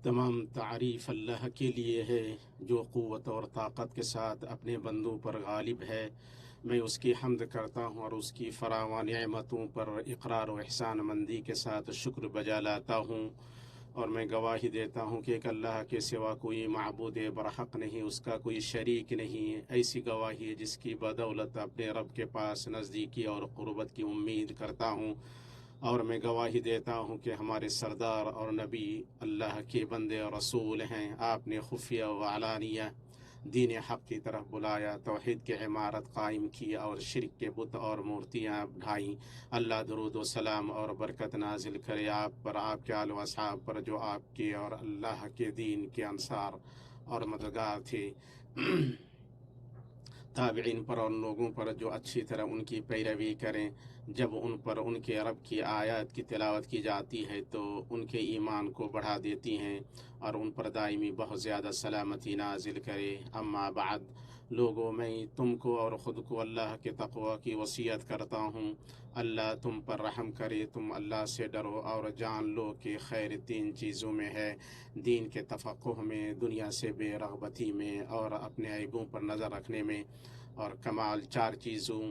تمام تعریف اللہ کے لیے ہے جو قوت اور طاقت کے ساتھ اپنے بندوں پر غالب ہے۔ میں اس کی حمد کرتا ہوں اور اس کی فراوان نعمتوں پر اقرار و احسان مندی کے ساتھ شکر بجا لاتا ہوں، اور میں گواہی دیتا ہوں کہ ایک اللہ کے سوا کوئی معبود برحق نہیں، اس کا کوئی شریک نہیں۔ ایسی گواہی ہے جس کی بدولت اپنے رب کے پاس نزدیکی اور قربت کی امید کرتا ہوں، اور میں گواہی دیتا ہوں کہ ہمارے سردار اور نبی اللہ کے بندے اور رسول ہیں۔ آپ نے خفیہ و علانیہ دین حق کی طرف بلایا، توحید کی عمارت قائم کی اور شرک کے بت اور مورتیاں ڈھائیں۔ اللہ درود و سلام اور برکت نازل کرے آپ پر، آپ کے آل و اصحاب پر جو آپ کے اور اللہ کے دین کے انصار اور مددگار تھے، تابعین پر اور لوگوں پر جو اچھی طرح ان کی پیروی کریں۔ جب ان پر ان کے رب کی آیات کی تلاوت کی جاتی ہے تو ان کے ایمان کو بڑھا دیتی ہیں اور ان پر دائمی بہت زیادہ سلامتی نازل کرے۔ اما بعد، لوگوں، میں تم کو اور خود کو اللہ کے تقوی کی وصیت کرتا ہوں۔ اللہ تم پر رحم کرے، تم اللہ سے ڈرو اور جان لو کہ خیر تین چیزوں میں ہے: دین کے تفقہ میں، دنیا سے بے رغبتی میں، اور اپنے عیبوں پر نظر رکھنے میں، اور کمال چار چیزوں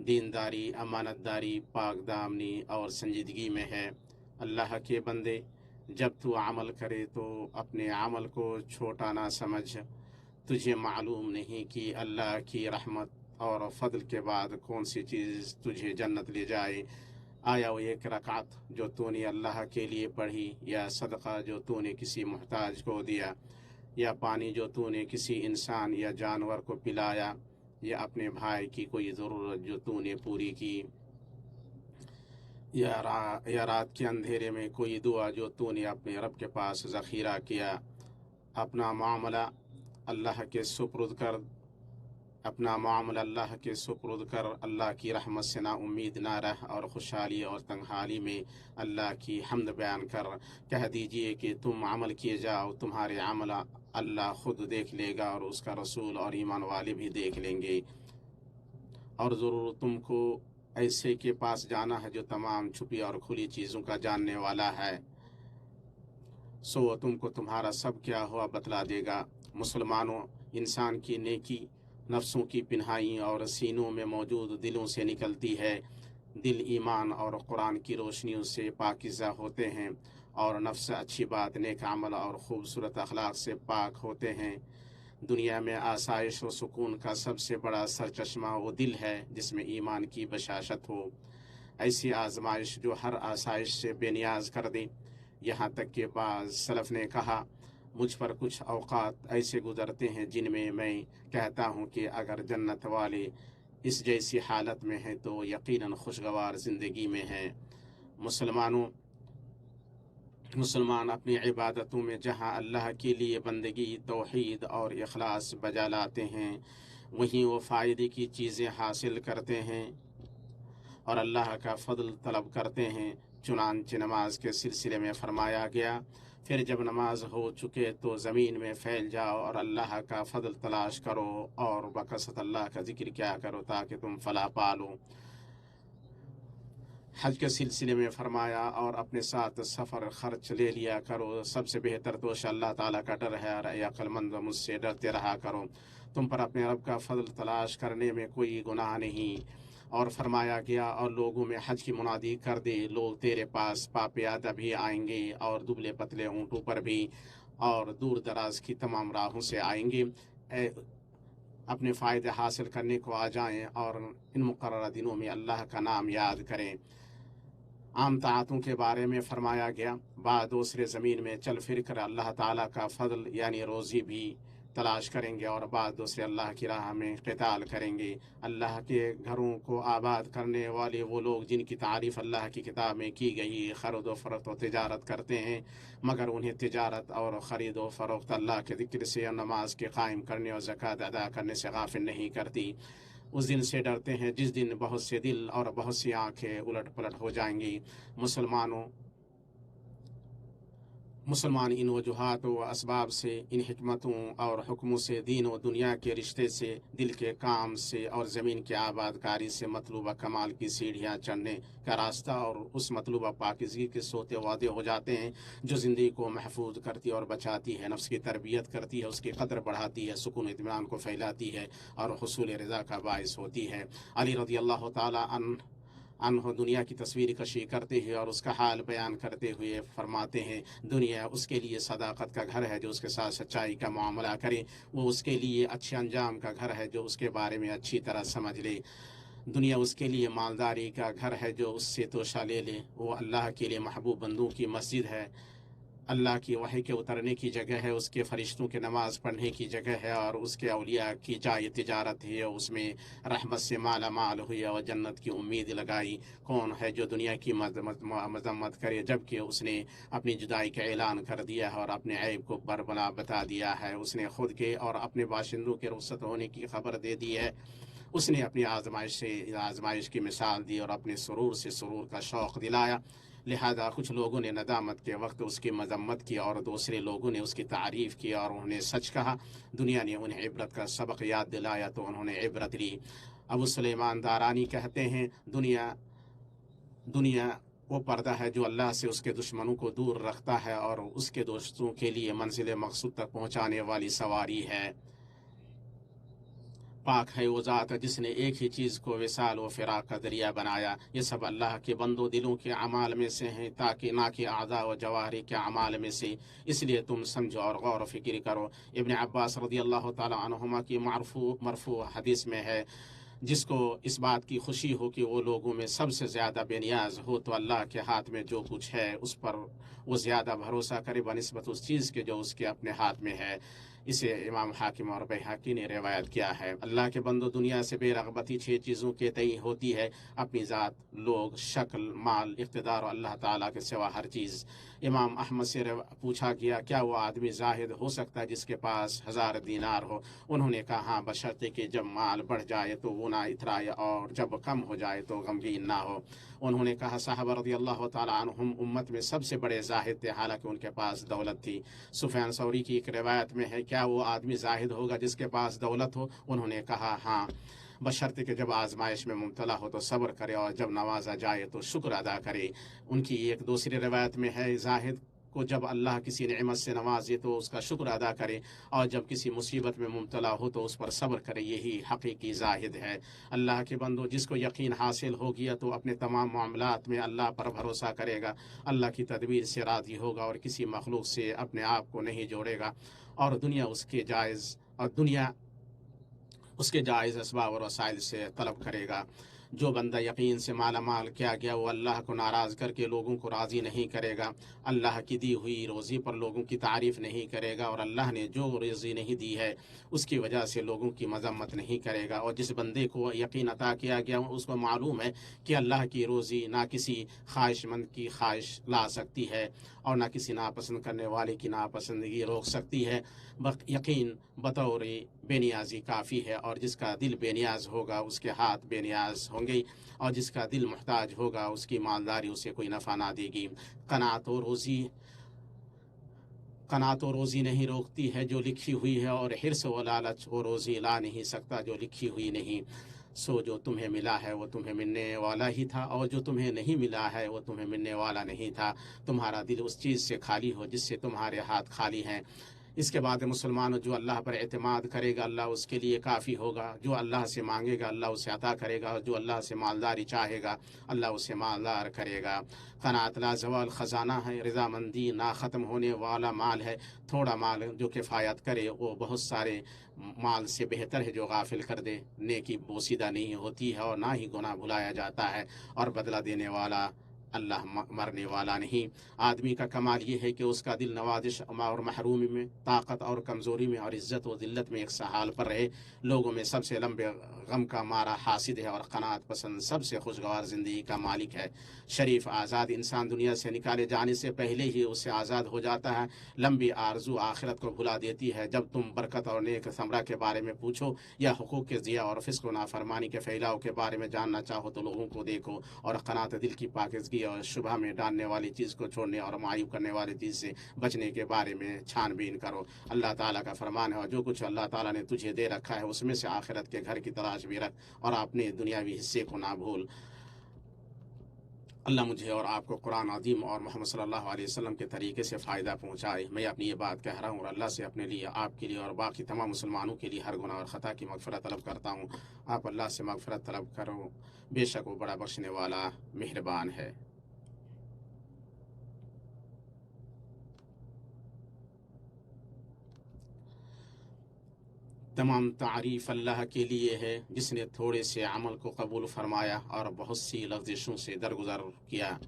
دینداری، امانت داری، پاک دامنی اور سنجیدگی میں ہے۔ اللہ کے بندے، جب تو عمل کرے تو اپنے عمل کو چھوٹا نہ سمجھ۔ تجھے معلوم نہیں کہ اللہ کی رحمت اور فضل کے بعد کون سی چیز تجھے جنت لے جائے؟ آیا وہ ایک رکعت جو تو نے اللہ کے لیے پڑھی، یا صدقہ جو تو نے کسی محتاج کو دیا، یا پانی جو تو نے کسی انسان یا جانور کو پلایا، یا اپنے بھائی کی کوئی ضرورت جو تو نے پوری کی، یا رات کے اندھیرے میں کوئی دعا جو تو نے اپنے رب کے پاس ذخیرہ کیا۔ اپنا معاملہ اللہ کے سپرد کر اپنا معاملہ اللہ کے سپرد کر اللہ کی رحمت سے نا امید نہ رہ، اور خوشحالی اور تنگحالی میں اللہ کی حمد بیان کر۔ کہہ دیجئے کہ تم عمل کیے جاؤ، تمہارے عمل اللہ خود دیکھ لے گا، اور اس کا رسول اور ایمان والے بھی دیکھ لیں گے۔ اور ضرور تم کو ایسے کے پاس جانا ہے جو تمام چھپی اور کھلی چیزوں کا جاننے والا ہے، سو وہ تم کو تمہارا سب کیا ہوا بتلا دے گا۔ مسلمانوں، انسان کی نیکی نفسوں کی پنہائی اور سینوں میں موجود دلوں سے نکلتی ہے۔ دل ایمان اور قرآن کی روشنیوں سے پاکیزہ ہوتے ہیں، اور نفس اچھی بات، نیک عمل اور خوبصورت اخلاق سے پاک ہوتے ہیں۔ دنیا میں آسائش و سکون کا سب سے بڑا سرچشمہ وہ دل ہے جس میں ایمان کی بشاشت ہو۔ ایسی آزمائش جو ہر آسائش سے بے نیاز کر دے، یہاں تک کہ بعض سلف نے کہا، مجھ پر کچھ اوقات ایسے گزرتے ہیں جن میں کہتا ہوں کہ اگر جنت والے اس جیسی حالت میں ہیں تو یقیناً خوشگوار زندگی میں ہیں۔ مسلمان اپنی عبادتوں میں جہاں اللہ کے لیے بندگی، توحید اور اخلاص بجا لاتے ہیں، وہیں وہ فائدے کی چیزیں حاصل کرتے ہیں اور اللہ کا فضل طلب کرتے ہیں۔ چنانچہ نماز کے سلسلے میں فرمایا گیا، پھر جب نماز ہو چکے تو زمین میں پھیل جاؤ اور اللہ کا فضل تلاش کرو، اور بکثرت اللہ کا ذکر کیا کرو تاکہ تم فلاح پالو۔ حج کے سلسلے میں فرمایا، اور اپنے ساتھ سفر خرچ لے لیا کرو، سب سے بہتر تو اللہ تعالیٰ کا ڈر ہے، اور اے عقل مند مجھ سے ڈرتے رہا کرو، تم پر اپنے رب کا فضل تلاش کرنے میں کوئی گناہ نہیں۔ اور فرمایا گیا، اور لوگوں میں حج کی منادی کر دے، لوگ تیرے پاس پاپیادہ بھی آئیں گے، اور دبلے پتلے اونٹوں پر بھی، اور دور دراز کی تمام راہوں سے آئیں گے، اپنے فائدے حاصل کرنے کو آ جائیں، اور ان مقررہ دنوں میں اللہ کا نام یاد کریں۔ عام طاعتوں کے بارے میں فرمایا گیا، بعد دوسرے زمین میں چل پھر کر اللہ تعالیٰ کا فضل یعنی روزی بھی تلاش کریں گے، اور بعد دوسرے اللہ کی راہ میں قتال کریں گے۔ اللہ کے گھروں کو آباد کرنے والے وہ لوگ جن کی تعریف اللہ کی کتاب میں کی گئی، خرید و فروخت و تجارت کرتے ہیں، مگر انہیں تجارت اور خرید و فروخت اللہ کے ذکر سے اور نماز کے قائم کرنے اور زکوٰۃ ادا کرنے سے غافل نہیں کرتی۔ اس دن سے ڈرتے ہیں جس دن بہت سے دل اور بہت سی آنکھیں الٹ پلٹ ہو جائیں گی۔ मुसलमान इन वजूहात व असबाब से, इन हिकमतों और हुक्मों से, दीन व दुनिया के रिश्ते से, दिल के काम से और ज़मीन की आबादकारी से मतलूबा कमाल की सीढ़ियाँ चढ़ने का रास्ता और उस मतलूबा पाकीज़गी के सोते वादे हो जाते हैं जो ज़िंदगी को महफूज करती और बचाती है, नफ्स की तरबियत करती है, उसकी कदर बढ़ाती है, सुकून इत्मीनान को फैलाती है और हुसूल रज़ा का बाइस होती है। अली रज़ी अल्लाह ताला अनहो दुनिया की तस्वीर कशी करते हैं और उसका हाल बयान करते हुए फरमाते हैं, दुनिया उसके लिए सदाकत का घर है जो उसके साथ सच्चाई का मामला करे, वो उसके लिए अच्छे अंजाम का घर है जो उसके बारे में अच्छी तरह समझ ले। दुनिया उसके लिए मालदारी का घर है जो उससे तोशा ले ले। वो अल्लाह के लिए महबूब बंदों की मस्जिद है, अल्लाह की वही के उतरने की जगह है, उसके फरिश्तों के नमाज पढ़ने की जगह है और उसके औलिया की जाय तिजारत है, उसमें रहमत से माला माल हुई और जन्नत की उम्मीद लगाई। कौन है जो दुनिया की मजम्मत करे जबकि उसने अपनी जुदाई का ऐलान कर दिया है और अपने ऐब को बरबला बता दिया है। उसने खुद के और अपने बाशिंदों के रुखसत होने की खबर दे दी है। उसने अपनी आजमाइश की मिसाल दी और अपने सुरूर से सुरूर का शौक़ दिलाया। लिहाजा कुछ लोगों ने नदामत के वक्त उसकी मजम्मत की और दूसरे लोगों ने उसकी तारीफ़ की और उन्हें सच कहा। दुनिया ने उन्हें इबरत का सबक याद दिलाया तो उन्होंने इबरत ली। अबू सुलेमान दारानी कहते हैं, दुनिया दुनिया वो पर्दा है जो अल्लाह से उसके दुश्मनों को दूर रखता है और उसके दोस्तों के लिए मंजिल मकसूद तक पहुँचाने वाली सवारी है। पाक है वो ज़ात जिसने एक ही चीज़ को विसाल व फ़िराक का दरिया बनाया। ये सब अल्लाह के बंदो दिलों के अमाल में से हैं, ताकि ना कि आज़ा व जवाहरी के अमाल में से। इसलिए तुम समझो और गौर फ़िक्र करो। इब्न अब्बास रज़ी अल्लाह ताला अन्हुमा की मरफू हदीस में है, जिसको इस बात की खुशी हो कि वो लोगों में सबसे ज़्यादा बेनियाज हो तो अल्लाह के हाथ में जो कुछ है उस पर वो ज़्यादा भरोसा करे बनिस्बत उस चीज़ के जो उसके अपने हाथ में है। इसे इमाम हाकिम और बैहकी ने रिवायत किया है। अल्लाह के बंदो, दुनिया से बेरग़बती 6 चीज़ों के तय होती है, अपनी ज़ात, लोग, शक्ल, माल, इक़्तिदार और अल्लाह ताला के सिवा हर चीज़। इमाम अहमद से पूछा गया, क्या वो आदमी जाहिद हो सकता है जिसके पास 1000 दीनार हो? उन्होंने कहा, हाँ, बशर्ते कि जब माल बढ़ जाए तो वो ना इतराए और जब कम हो जाए तो गमगीन ना हो। उन्होंने कहा, साहबा रज़ी अल्लाह ताला अन्हुम उम्मत में सबसे बड़े जाहिद थे, हालांकि उनके पास दौलत थी। सुफियान सौरी की एक रिवायत में है, क्या वो आदमी जाहिद होगा जिसके पास दौलत हो? उन्होंने कहा, हाँ, बशर्ते कि जब आजमाइश में मुब्तला हो तो सब्र करे और जब नवाजा जाए तो शुक्र अदा करे। उनकी एक दूसरी रिवायत में है, जाहिद को जब अल्लाह किसी नेमत से नवाजे तो उसका शुक्र अदा करे और जब किसी मुसीबत में मुब्तला हो तो उस पर सब्र करे, यही हकीकी जाहिद है। अल्लाह के बंदो, जिसको यकीन हासिल हो गया तो अपने तमाम मामलात में अल्लाह पर भरोसा करेगा, अल्लाह की तदबीर से राज़ी होगा और किसी मखलूक से अपने आप को नहीं जोड़ेगा और दुनिया उसके जायज़ असबाब और वसाइल से तलब करेगा। जो बंदा यकीन से माला माल किया गया वो अल्लाह को नाराज़ करके लोगों को राज़ी नहीं करेगा, अल्लाह की दी हुई रोज़ी पर लोगों की तारीफ़ नहीं करेगा और अल्लाह ने जो रोज़ी नहीं दी है उसकी वजह से लोगों की मजम्मत नहीं करेगा। और जिस बंदे को यकीन अता किया गया उसको मालूम है कि अल्लाह की रोज़ी ना किसी ख्वाहिशमंद की ख्वाहिश ला सकती है और ना किसी नापसंद करने वाले की नापसंदगी रोक सकती है। यकीन बतौर बेनियाजी काफ़ी है और जिसका दिल बेनियाज होगा उसके हाथ बेनियाज होंगे और जिसका दिल मुहताज होगा उसकी मालदारी उसे कोई नफ़ा ना देगी। कनात और रोज़ी नहीं रोकती है जो लिखी हुई है और हिर्स व लालच वो रोज़ी ला नहीं सकता जो लिखी हुई नहीं। सो जो तुम्हें मिला है वो तुम्हें मिलने वाला ही था और जो तुम्हें नहीं मिला है वो तुम्हें मिलने वाला नहीं था। तुम्हारा दिल उस चीज़ से खाली हो जिससे तुम्हारे हाथ खाली हैं। इसके बाद मुसलमान जो अल्लाह पर एतमाद करेगा अल्लाह उसके लिए काफ़ी होगा, जो अल्लाह से मांगेगा अल्लाह उसे अता करेगा, जो अल्लाह से मालदारी चाहेगा अल्लाह उसे मालदार करेगा। क़नाअत लाज़वाल ख़जाना है, रज़ामंदी ना ख़त्म होने वाला माल है। थोड़ा माल जो किफ़ायत करे वो बहुत सारे माल से बेहतर है जो गाफिल कर दे। नेकी बोसीदा नहीं होती है और ना ही गुनाह भुलाया जाता है और बदला देने वाला अल्लाह मरने वाला नहीं। आदमी का कमाल ये है कि उसका दिल नवाजिश और महरूमी में, ताकत और कमज़ोरी में और इज़्ज़त व ज़िल्लत में एक सहाल पर रहे। लोगों में सबसे लंबे गम का मारा हासिद है और क़नाअत पसंद सबसे खुशगवार ज़िंदगी का मालिक है। शरीफ आज़ाद इंसान दुनिया से निकाले जाने से पहले ही उससे आज़ाद हो जाता है। लंबी आरजू आखिरत को भुला देती है। जब तुम बरकत और नेक समरा के बारे में पूछो या हुकूक के ज़िया और फ़िस्क़ व नाफरमानी के फैलाव के बारे में जानना चाहो तो लोगों को देखो और क़नाअत दिल की पाकीज़गी शक्की और शुबह में डालने वाली चीज़ को छोड़ने और मायूब करने वाली चीज़ से बचने के बारे में छानबीन करो। अल्लाह ताला का फरमान है, और जो कुछ अल्लाह ताला ने तुझे दे रखा है उसमें से आखिरत के घर की तलाश भी रख और अपने दुनियावी हिस्से को ना भूल। अल्लाह मुझे और आपको कुरान अज़ीम और मोहम्मद सल्लल्लाहु अलैहि वसल्लम के तरीके से फ़ायदा पहुँचाए। मैं अपनी ये बात कह रहा हूँ और अल्लाह से अपने लिए, आपके लिए और बाकी तमाम मुसलमानों के लिए हर गुनाह और ख़ता की मग़फ़िरत तलब करता हूँ। आप अल्लाह से मग़फ़िरत तलब करो, बेशक वो बड़ा बख्शने वाला मेहरबान है। तमाम तारीफ़ अल्लाह के लिए है जिसने थोड़े से अमल को कबूल फरमाया और बहुत सी लग़ज़िशों से दरगुजर किया।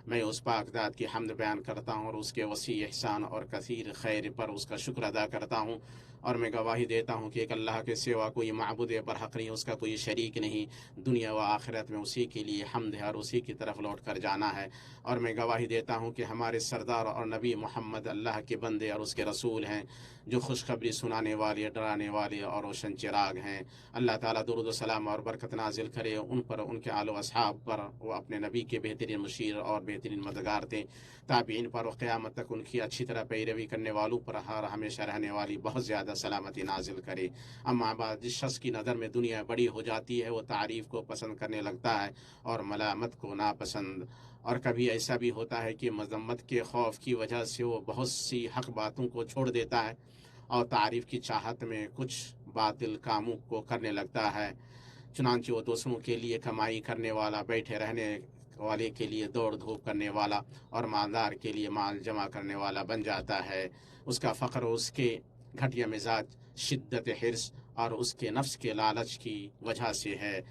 मैं उस पाक ज़ात की हम्द बयान करता हूँ और उसके वसी एहसान और कसीर खैर पर उसका शुक्र अदा करता हूँ, और मैं गवाही देता हूँ कि एक अल्लाह के सिवा कोई माबूद बरहक़ नहीं, उसका कोई शरीक नहीं। दुनिया व आखिरत में उसी के लिए हम्द है और उसी की तरफ लौट कर जाना है। और मैं गवाही देता हूँ कि हमारे सरदार और नबी मोहम्मद अल्लाह के बंदे और उसके रसूल हैं, जो खुशखबरी सुनाने वाले, डराने वाले और रोशन चिराग हैं। अल्लाह ताला दुरूद व सलाम और बरकत नाजिल करे उन पर, उनके आलो असहाब पर। वो अपने नबी के बेहतरीन मुशीर और बेहतरीन मददगार थे। ताबीन पर और क़यामत तक उनकी अच्छी तरह पैरवी करने वालों पर हर हमेशा रहने वाली बहुत ज़्यादा सलामती नाजिल करे। अम्मा बाद, जिस शख्स की नज़र में दुनिया बड़ी हो जाती है वो तारीफ़ को पसंद करने लगता है और मलामत को नापसंद। और कभी ऐसा भी होता है कि मज़म्मत के खौफ की वजह से वो बहुत सी हक़ बातों को छोड़ देता है और तारीफ़ की चाहत में कुछ बातिल कामों को करने लगता है। चुनांचे वो दूसरों के लिए कमाई करने वाला, बैठे रहने वाले के लिए दौड़ धूप करने वाला और मालदार के लिए माल जमा करने वाला बन जाता है। उसका फ़ख्र उसके घटिया मिजाज, शिद्दत हिर्स और उसके नफ्स के लालच की वजह से है।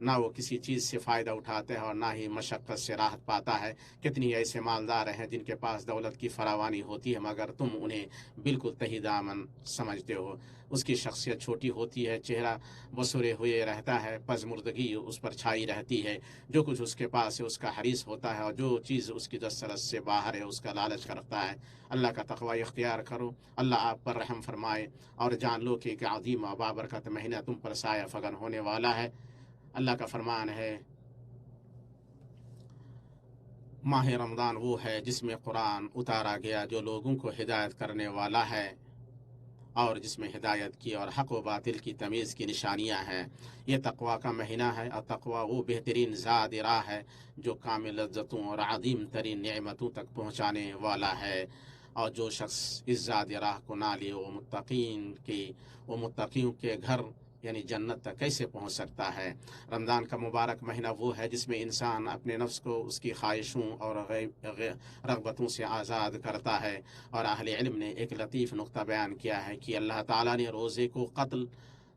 ना वो किसी चीज़ से फ़ायदा उठाते हैं और ना ही मशक्क़त से राहत पाता है। कितनी ऐसे मालदार हैं जिनके पास दौलत की फरावानी होती है मगर तुम उन्हें बिल्कुल तही दामन समझते हो। उसकी शख्सियत छोटी होती है, चेहरा बसुरे हुए रहता है, पज़मुर्दगी उस पर छाई रहती है। जो कुछ उसके पास है उसका हरीस होता है और जो चीज़ उसकी दस्तरस से बाहर है उसका लालच करता है। अल्लाह का तक़वा इख्तियार करो, अल्लाह आप पर रहम फरमाए और जान लो कि एक अज़ीम व बाबरकत महीना तुम पर साया फ़गन होने वाला है। अल्लाह का फरमान है, माह रमज़ान वो है जिसमें कुरान उतारा गया, जो लोगों को हिदायत करने वाला है और जिसमें हिदायत की और हक़ व बातिल की तमीज़ की निशानियाँ हैं। ये तक़वा का महीना है और तक़वा वो बेहतरीन ज़ाद राह है जो कामिल लज़्ज़तों और अज़ीम तरीन नेमतों तक पहुँचाने वाला है। और जो शख्स इस ज़ाद राह को ना ले वो मुत्तक़ियों के घर यानी जन्नत तक कैसे पहुँच सकता है। रमज़ान का मुबारक महीना वो है जिसमें इंसान अपने नफ्स को उसकी ख्वाहिशों और रग़बतों से आज़ाद करता है। और अहले इल्म ने एक लतीफ़ नुक्ता बयान किया है कि अल्लाह ताला ने रोज़े को क़त्ल,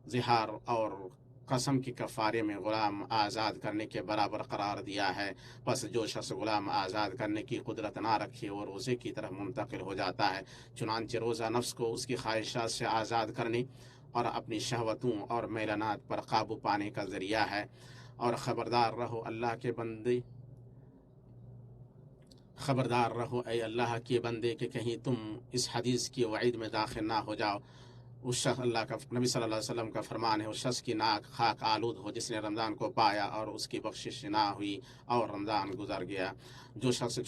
ज़िहार और कसम की कफ़ारे में ग़ुलाम आज़ाद करने के बराबर करार दिया है। बस जो शख्स ग़ुलाम आज़ाद करने की कुदरत ना रखे वो रोज़े की तरफ मुंतकिल हो जाता है। चुनांचे रोज़ा नफ्स को उसकी ख्वाहिशात से आज़ाद करने और अपनी शहवतों और मैलानात पर काबू पाने का ज़रिया है। और ख़बरदार रहो अल्लाह के बंदे, ख़बरदार रहो ऐ अल्लाह के बंदे कि कहीं तुम इस हदीस की वईद में दाखिल ना हो जाओ। उस शख्स, अल्लाह का नबी सल्लल्लाहु अलैहि वसल्लम का फरमान है, उस शख्स की नाक खाक आलूद हो जिसने रमज़ान को पाया और उसकी बख्शिश ना हुई और रमज़ान गुजर गया। जो शख्स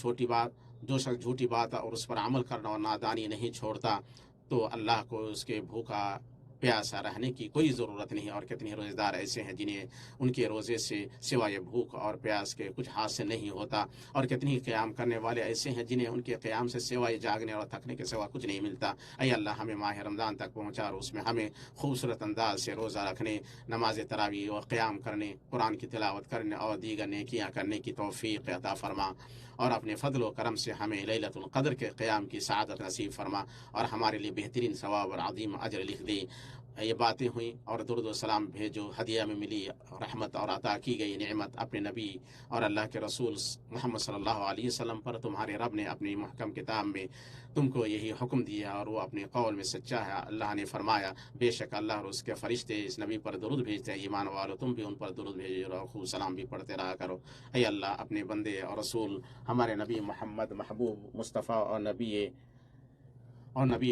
झूठी बात और उस पर अमल करना और नादानी नहीं छोड़ता तो अल्लाह को उसके भूखा प्यासा रहने की कोई ज़रूरत नहीं। और कितने रोज़ेदार ऐसे हैं जिन्हें उनके रोज़े से सिवाय भूख और प्यास के कुछ हासिल नहीं होता। और कितने क़याम करने वाले ऐसे हैं जिन्हें उनके क़याम से सिवाय जागने और थकने के सिवा कुछ नहीं मिलता। ऐ अल्लाह हमें माह रमज़ान तक पहुँचा और उसमें हमें खूबसूरत अंदाज से रोज़ा रखने, नमाज तरावी और क़याम करने, कुरान की तिलावत करने और दीगर नेकियां करने की तौफ़ीक़ अता फरमा। और अपने फ़ज़ल व करम से हमें लैलतुल क़द्र के क़याम की सआदत नसीब फरमा और हमारे लिए बेहतरीन सवाब और अज़ीम अजर लिख दे। ये बातें हुई और दुरूद व सलाम भेजो, हदिया में मिली रहमत और अता की गई नेमत अपने नबी और अल्लाह के रसूल मोहम्मद सल्लल्लाहु अलैहि वसल्लम पर। तुम्हारे रब ने अपनी महकम किताब में तुमको यही हुक्म दिया और वो अपने कौल में सच्चा है। अल्लाह ने फरमाया, बेशक अल्लाह और उसके फरिश्ते इस नबी पर दुरूद भेजते हैं। ईमान वालो तुम भी उन पर दुरूद भेजो और खूब सलाम भी पढ़ते रहा करो। ऐ अल्लाह अपने बंदे और रसूल हमारे नबी मोहम्मद महबूब मुस्तफ़ा और नबी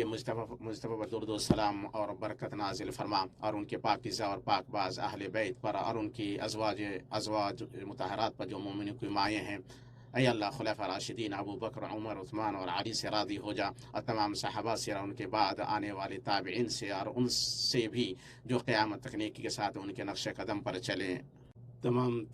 मुस्तफ़ा पर दुरूद व सलाम और बरकत नाजिल फरमा और उनके पाकीज़ा और पाकबाज अहले बैत पर और उनकी अज़वाज मुतहरात पर जो मोमिन की माएँ हैं اے اللہ خلفاء راشدین ابو بکر عمر عثمان اور علی سے راضی ہو جا، اور تمام صحابہ سے اور ان کے بعد آنے والے تابعین سے اور ان سے بھی جو قیامت تک نیکی کے ساتھ ان کے نقش قدم پر چلیں۔ تمام